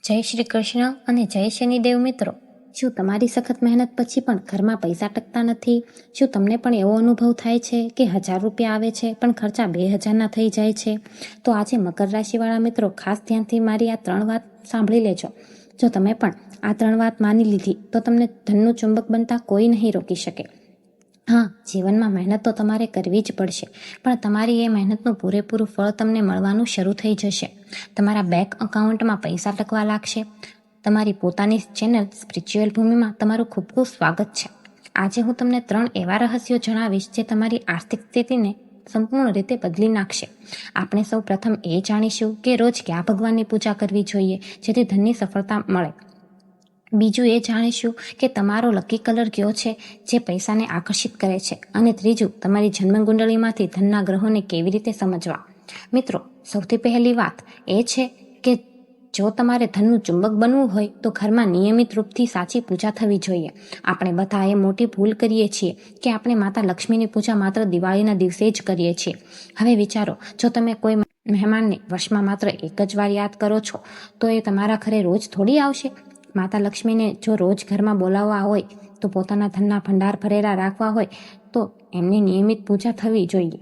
જય શ્રી કૃષ્ણ અને જય શનિદેવ મિત્રો. શું તમારી સખત મહેનત પછી પણ ઘરમાં પૈસા ટકતા નથી? શું તમને પણ એવો અનુભવ થાય છે કે 1000 રૂપિયા આવે છે પણ ખર્ચા 2000ના થઈ જાય છે? તો આજે મકર રાશિવાળા મિત્રો ખાસ ધ્યાનથી મારી આ 3 વાત સાંભળી લેજો. જો તમે પણ આ 3 વાત માની લીધી તો તમને ધનનું ચુંબક બનતા કોઈ નહીં રોકી શકે. હા, જીવનમાં મહેનત તો તમારે કરવી જ પડશે, પણ તમારી એ મહેનતનું પૂરેપૂરું ફળ તમને મળવાનું શરૂ થઈ જશે. તમારા બેંક એકાઉન્ટમાં પૈસા ટકવા લાગશે. તમારી પોતાની ચેનલ સ્પિરિચ્યુઅલ ભૂમિમાં તમારું ખૂબ ખૂબ સ્વાગત છે. આજે હું તમને 3 એવા રહસ્યો જણાવીશ જે તમારી આર્થિક સ્થિતિને સંપૂર્ણ રીતે બદલી નાખશે. આપણે સૌ પ્રથમ એ જાણીશું કે રોજ કયા ભગવાનની પૂજા કરવી જોઈએ જેથી ધનની સફળતા મળે. બીજું એ જાણીશું કે તમારો લકી કલર કયો છે જે પૈસાને આકર્ષિત કરે છે. અને ત્રીજું, તમારી જન્મકુંડળીમાંથી ધનના ગ્રહોને કેવી રીતે સમજવા. મિત્રો, સૌથી પહેલી વાત એ છે કે જો તમારે ધનનું ચુંબક બનવું હોય તો ઘરમાં નિયમિત રૂપથી સાચી પૂજા થવી જોઈએ. આપણે બધા એ મોટી ભૂલ કરીએ છીએ કે આપણે માતા લક્ષ્મીની પૂજા માત્ર દિવાળીના દિવસે જ કરીએ છીએ. હવે વિચારો, જો તમે કોઈ મહેમાનને વર્ષમાં માત્ર એક જ વાર યાદ કરો છો તો એ તમારા ઘરે રોજ થોડી આવશે. માતા લક્ષ્મીને જો રોજ ઘરમાં બોલાવવા હોય તો પોતાના ધનના ભંડાર ભરેલા રાખવા હોય તો એમની નિયમિત પૂજા થવી જોઈએ.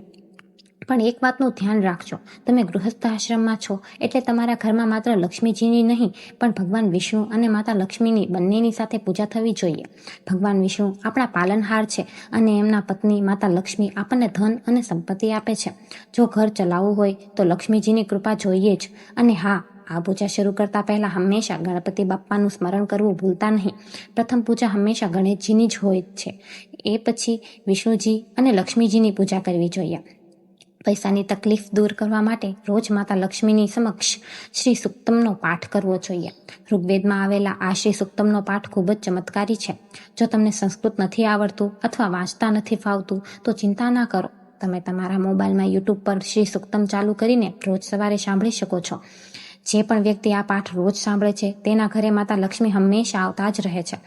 પણ એક વાતનું ધ્યાન રાખજો, તમે ગૃહસ્થ આશ્રમમાં છો એટલે તમારા ઘરમાં માત્ર લક્ષ્મીજીની નહીં પણ ભગવાન વિષ્ણુ અને માતા લક્ષ્મીની બંનેની સાથે પૂજા થવી જોઈએ. ભગવાન વિષ્ણુ આપણા પાલનહાર છે અને એમના પત્ની માતા લક્ષ્મી આપણને ધન અને સંપત્તિ આપે છે. જો ઘર ચલાવવું હોય તો લક્ષ્મીજીની કૃપા જોઈએ જ. અને હા, આ પૂજા શરૂ કરતા પહેલા હંમેશા ગણપતિ બાપ્પાનું સ્મરણ કરવું ભૂલતા નહીં. પ્રથમ પૂજા હંમેશા ગણેશજીની જ હોય છે. એ પછી વિષ્ણુજી અને લક્ષ્મીજીની પૂજા કરવી જોઈએ. પૈસાની તકલીફ દૂર કરવા માટે રોજ માતા લક્ષ્મીની સમક્ષ શ્રી સુક્તમનો પાઠ કરવો જોઈએ. ઋગ્વેદમાં આવેલા આ શ્રી સુક્તમનો પાઠ ખૂબ જ ચમત્કારી છે. જો તમને સંસ્કૃત નથી આવડતું અથવા વાંચતા નથી ફાવતું તો ચિંતા ના કરો. તમે તમારા મોબાઈલમાં યુટ્યુબ પર શ્રી સુક્તમ ચાલુ કરીને રોજ સવારે સાંભળી શકો છો. જે પણ વ્યક્તિ આ પાઠ રોજ સાંભળે છે તેના ઘરે માતા લક્ષ્મી હંમેશા આવતા જ રહે છે.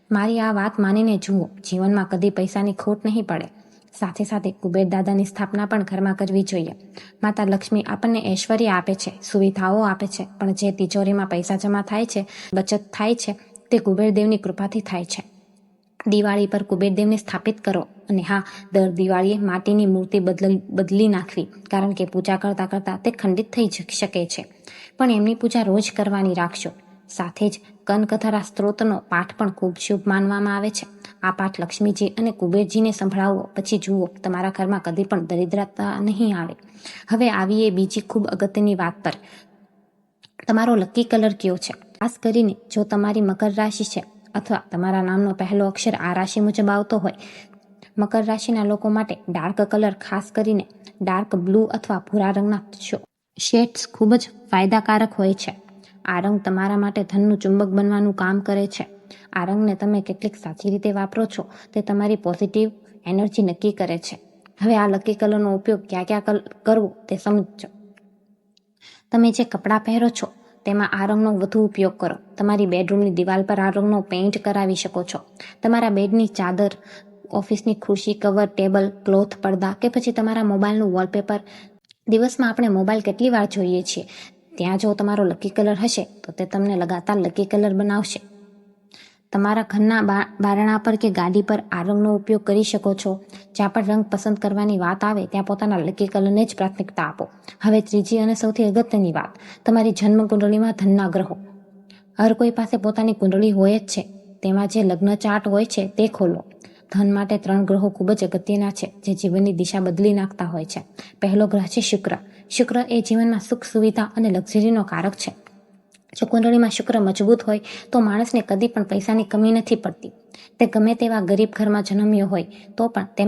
મારી આ વાત માનીને જુઓ, જીવનમાં કદી પૈસાની ખોટ નહીં પડે. સાથે સાથે કુબેર દાદાની સ્થાપના પણ ઘરમાં કરવી જોઈએ. માતા લક્ષ્મી આપણને ઐશ્વર્ય આપે છે, સુવિધાઓ આપે છે, પણ જે તિજોરીમાં પૈસા જમા થાય છે, બચત થાય છે, તે કુબેરદેવની કૃપાથી થાય છે. દિવાળી પર કુબેરદેવને સ્થાપિત કરો. અને હા, દર દિવાળીએ માટીની મૂર્તિ બદલી નાખવી, કારણ કે પૂજા કરતાં કરતાં તે ખંડિત થઈ શકે છે. પણ એમની પૂજા રોજ કરવાની રાખજો. સાથે જ કનકથરા સ્ત્રોતનો પાઠ પણ ખૂબ શુભ માનવામાં આવે છે. આ પાઠ લક્ષ્મીજી અને કુબેરજીને સંભળાવો, પછી જુઓ તમારા ઘરમાં કદી પણ દરિદ્રતા નહીં આવે. હવે આવીએ બીજી ખૂબ અગત્યની વાત પર. તમારો લકી કલર કયો છે? ખાસ કરીને જો તમારી મકર રાશિ છે અથવા તમારા નામનો પહેલો અક્ષર આ રાશિ મુજબ આવતો હોય. મકર રાશિના લોકો માટે ડાર્ક કલર, ખાસ કરીને ડાર્ક બ્લુ અથવા ભૂરા રંગના શેડ્સ ખૂબ જ ફાયદાકારક હોય છે. આ રંગ તમારા માટે ધનનું ચુંબક બનવાનું કામ કરે છે. આ રંગને તમે કેટલીક સાચી રીતે વાપરો છો તે તમારી પોઝિટિવ એનર્જી નક્કી કરે છે. હવે આ લકી કલરનો ઉપયોગ ક્યાં કરવો તે સમજો. તમે જે કપડાં પહેરો છો તેમાં આ રંગનો વધુ ઉપયોગ કરો. તમારી બેડરૂમની દિવાલ પર આ રંગનો પેઇન્ટ કરાવી શકો છો. તમારા બેડની ચાદર, ઓફિસની ખુરશી કવર, ટેબલ ક્લોથ, પડદા કે પછી તમારા મોબાઈલનું વોલપેપર. દિવસમાં આપણે મોબાઈલ કેટલી વાર જોઈએ છીએ? ત્યાં જો તમારો લકી કલર હશે તો તે તમને લગાતાર લકી કલર બનાવશે. તમારા ઘરના બારણા પર કે ગાડી પર આ રંગનો ઉપયોગ કરી શકો છો. જ્યાં પણ રંગ પસંદ કરવાની વાત આવે ત્યાં પોતાના લકી કલરને જ પ્રાથમિકતા આપો. હવે ત્રીજી અને સૌથી અગત્યની વાત, તમારી જન્મ કુંડળીમાં ધનના ગ્રહો. હર કોઈ પાસે પોતાની કુંડળી હોય જ છે. તેમાં જે લગ્ન ચાર્ટ હોય છે તે ખોલો. ધન માટે 3 ગ્રહો ખૂબ જ અગત્યના છે જે જીવનની દિશા બદલી નાખતા હોય છે. પહેલો ગ્રહ છે શુક્ર. શુક્ર એ જીવનમાં સુખ, સુવિધા અને લક્ઝરીનો કારક છે. જો કુંડળીમાં શુક્ર મજબૂત હોય તો માણસને કદી પણ પૈસાની કમી નથી પડતી. તે ગમે તેવા ગરીબ ઘરમાં જન્મ્યો હોય તો પણ તે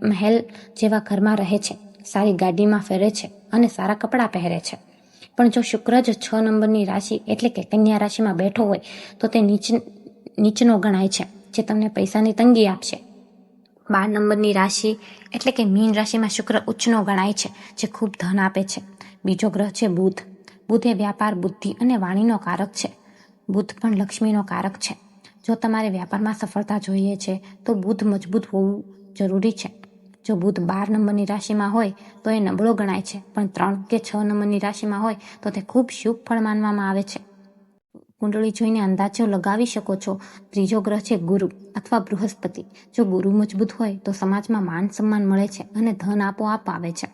મહેલ જેવા ઘરમાં રહે છે, સારી ગાડીમાં ફેરે છે અને સારા કપડાં પહેરે છે. પણ જો શુક્ર જ 6 નંબરની રાશિ એટલે કે કન્યા રાશિમાં બેઠો હોય તો તે નીચનો ગણાય છે, જે તમને પૈસાની તંગી આપશે. 12 નંબરની રાશિ એટલે કે મીન રાશિમાં શુક્ર ઉચ્ચનો ગણાય છે, જે ખૂબ ધન આપે છે. બીજો ગ્રહ છે બુધ. બુધ એ વ્યાપાર, બુદ્ધિ અને વાણીનો કારક છે. બુધ પણ લક્ષ્મીનો કારક છે. જો તમારે વ્યાપારમાં સફળતા જોઈએ છે તો બુધ મજબૂત હોવું જરૂરી છે. જો બુધ 12 નંબરની રાશિમાં હોય તો એ નબળો ગણાય છે, પણ 3 કે 6 નંબરની રાશિમાં હોય તો તે ખૂબ શુભ ફળ માનવામાં આવે છે. કુંડળી જોઈને અંદાજો લગાવી શકો છો. ત્રીજો ગ્રહ છે ગુરુ અથવા બૃહસ્પતિ. જો ગુરુ મજબૂત હોય તો સમાજમાં માન સન્માન મળે છે અને ધન આપોઆપ આવે છે.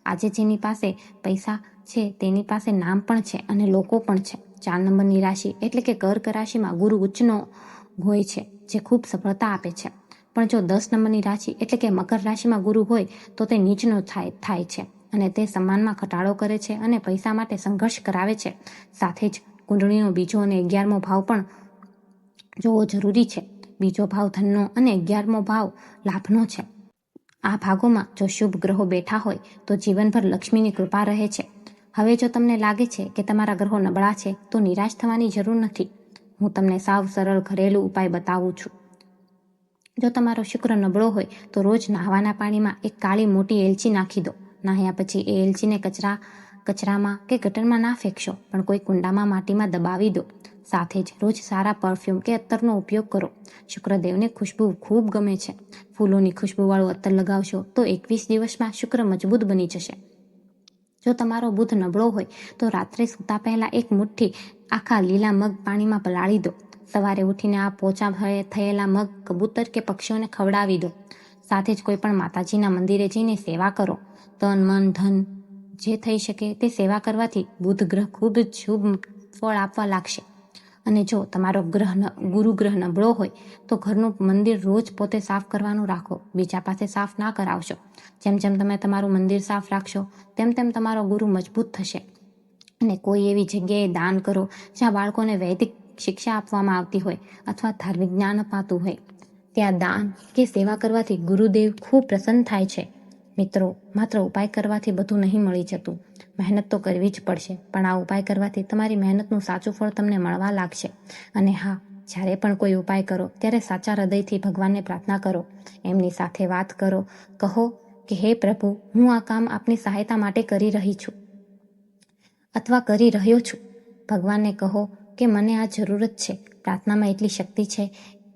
આજે જેની પાસે પૈસા છે તેની પાસે નામ પણ છે અને લોકો પણ છે. 4 નંબરની રાશિ એટલે કે કર્ક રાશિમાં ગુરુ ઉચ્ચનો હોય છે, જે ખૂબ સફળતા આપે છે. પણ જો 10 નંબરની રાશિ એટલે કે મકર રાશિમાં ગુરુ હોય તો તે નીચનો થાય છે અને તે સન્માનમાં ઘટાડો કરે છે અને પૈસા માટે સંઘર્ષ કરાવે છે. સાથે જ કુંડળીનો બીજો અને 11મો ભાવ પણ જોવો જરૂરી છે. બીજો ભાવ ધનનો અને 11મો ભાવ લાભનો છે. આ ભાગોમાં જો શુભ ગ્રહો બેઠા હોય તો જીવનભર લક્ષ્મીની કૃપા રહે છે. હવે જો તમને લાગે છે કે તમારા ગ્રહો નબળા છે તો નિરાશ થવાની જરૂર નથી. હું તમને સાવ સરળ ઘરેલું ઉપાય બતાવું છું. જો તમારો શુક્ર નબળો હોય તો રોજ નહાવાના પાણીમાં એક કાળી મોટી એલચી નાખી દો. નાહ્યા પછી એ એલચીને કચરામાં કે ગટરમાં ના ફેંકશો, પણ કોઈ કુંડામાં માટીમાં દબાવી દો. સાથે જ રોજ સારા પરફ્યુમ કે અત્તરનો ઉપયોગ કરો. શુક્રદેવને ખુશ્બુ ખૂબ ગમે છે. ફૂલોની ખુશ્બુવાળું અત્તર લગાવશો તો 21 દિવસમાં શુક્ર મજબૂત બની જશે. જો તમારો બુધ નબળો હોય તો રાત્રે સૂતા પહેલા એક મુઠ્ઠી આખા લીલા મગ પાણીમાં પલાળી દો. સવારે ઉઠીને આ પોચા થયેલા મગ કબૂતર કે પક્ષીઓને ખવડાવી દો. સાથે જ કોઈ પણ માતાજીના મંદિરે જઈને સેવા કરો. તન મન ધન જે થઈ શકે તે સેવા કરવાથી બુધ ગ્રહ ખૂબ જ શુભ ફળ આપવા લાગશે. અને જો તમારો ગુરુ ગ્રહ નબળો હોય તો ઘરનું મંદિર રોજ પોતે સાફ કરવાનું રાખો. બીજા પાસે સાફ ના કરાવશો. જેમ જેમ તમે તમારું મંદિર સાફ રાખશો તેમ તેમ તમારો ગુરુ મજબૂત થશે. અને કોઈ એવી જગ્યાએ દાન કરો જ્યાં બાળકોને વૈદિક શિક્ષા આપવામાં આવતી હોય અથવા ધાર્મિક જ્ઞાન અપાતું હોય. ત્યાં દાન કે સેવા કરવાથી ગુરુદેવ ખૂબ પ્રસન્ન થાય છે. મિત્રો, માત્ર ઉપાય કરવાથી બધું નહીં મળી જતું. મહેનત તો કરવી જ પડશે, પણ આ ઉપાય કરવાથી તમારી મહેનતનું સાચું ફળ તમને મળવા લાગશે. અને હા, જ્યારે પણ કોઈ ઉપાય કરો ત્યારે સાચા હૃદયથી ભગવાનને પ્રાર્થના કરો. એમની સાથે વાત કરો. કહો કે હે પ્રભુ, હું આ કામ આપની સહાયતા માટે કરી રહી છું અથવા કરી રહ્યો છું. ભગવાનને કહો કે મને આ જરૂરત છે. પ્રાર્થનામાં એટલી શક્તિ છે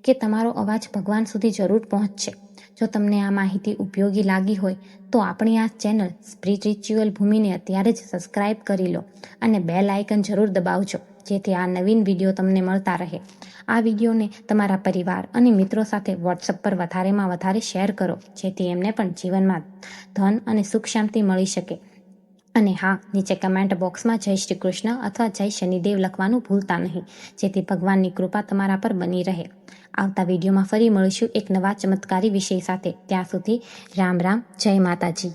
કે તમારો અવાજ ભગવાન સુધી જરૂર પહોંચશે. જો તમને આ માહિતી ઉપયોગી લાગી હોય તો આપણી આ ચેનલ સ્પિરિચ્યુઅલ ભૂમિને અત્યારે જ સબસ્ક્રાઇબ કરી લો અને બેલ આઇકન જરૂર દબાવજો, જેથી આ નવીન વિડીયો તમને મળતા રહે. આ વિડીયોને તમારા પરિવાર અને મિત્રો સાથે વોટ્સઅપ પર વધારેમાં વધારે શેર કરો, જેથી એમને પણ જીવનમાં ધન અને સુખ શાંતિ મળી શકે. અને હા, નીચે કમેન્ટ બોક્સમાં જય શ્રી કૃષ્ણ અથવા જય શનિદેવ લખવાનું ભૂલતા નહીં, જેથી ભગવાનની કૃપા તમારા પર બની રહે. આવતા વિડીયોમાં ફરી મળીશું એક નવા ચમત્કારી વિષય સાથે. ત્યાં સુધી રામ રામ, જય માતાજી.